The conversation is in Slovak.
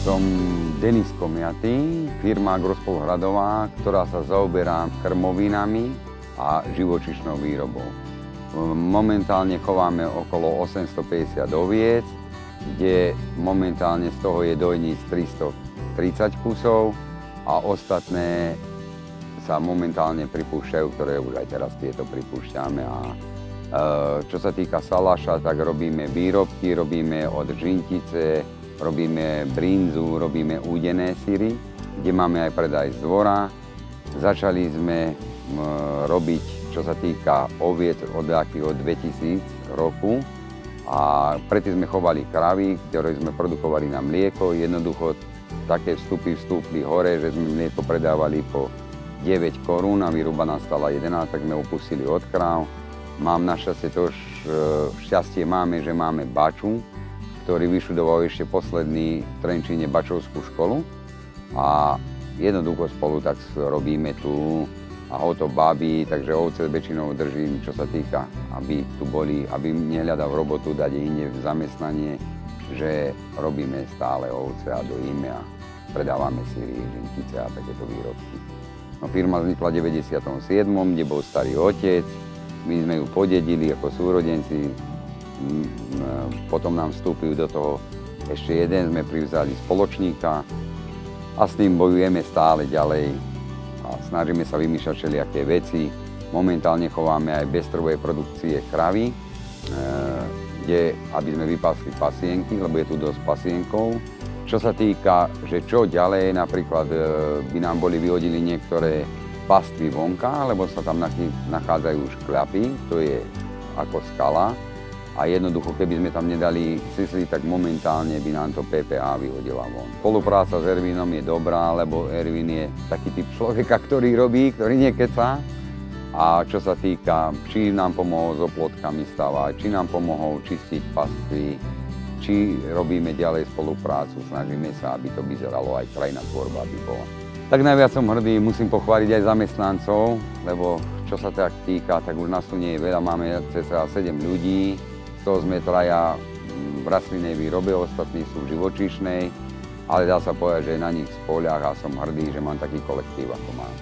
Som Denis Komiaty, firma Agrospol Hradová, ktorá sa zaoberá krmovinami a živočíšnou výrobou. Momentálne chováme okolo 850 oviec, kde momentálne z toho je dojníc 330 kusov a ostatné sa momentálne pripúšťajú, ktoré už aj teraz tieto pripúšťame. Čo sa týka saláša, tak robíme výrobky, robíme od žintice, robíme brinzu, robíme údené syry, kde máme aj predaj z dvora. Začali sme robiť, čo sa týka oviec od 2000 roku. A predtým sme chovali kravy, ktoré sme produkovali na mlieko. Jednoducho také vstupy vstúpli hore, že sme mlieko predávali po 9 korún a výroba nám stala 11, tak sme upustili od kráv. Mám našťastie to šťastie máme, že máme baču, ktorý vyštudoval ešte posledný v Trenčíne bačovskú školu. A jednoducho spolu tak robíme tu a ho to baví, takže ovce väčšinou držím, čo sa týka, aby tu boli, aby nehľadal robotu, dať inde v zamestnanie, že robíme stále ovce a dojíme a predávame syry, žintice a takéto výrobky. No, firma vznikla v 97., kde bol starý otec, my sme ju podedili ako súrodenci, potom nám vstúpil do toho ešte jeden, sme privzali spoločníka a s tým bojujeme stále ďalej. A snažíme sa vymýšľať všelijaké veci. Momentálne chováme aj bez trhovej produkcie kravy, kde, aby sme vypásli pasienky, lebo je tu dosť pasienkov. Čo sa týka, že čo ďalej, napríklad by nám boli vyhodili niektoré pastvy vonka, lebo sa tam nachádzajú škľapy, to je ako skala. A jednoducho, keby sme tam nedali sisli, tak momentálne by nám to PPA vyhodila von. Spolupráca s Ervinom je dobrá, lebo Ervin je taký typ človeka, ktorý robí, ktorý nekecá. A čo sa týka, či nám pomohol s oplotkami stavať, či nám pomohol čistiť pastvy, či robíme ďalej spoluprácu, snažíme sa, aby to vyzeralo aj krajná tvorba, aby bola. Tak najviac som hrdý, musím pochváliť aj zamestnancov, lebo čo sa tak týka, tak už nás tu nie je veľa, máme cca 7 ľudí. Z toho sme traja v rastlinnej výrobe, ostatní sú v živočíšnej, ale dá sa povedať, že na nich spoľah a som hrdý, že mám taký kolektív, ako mám.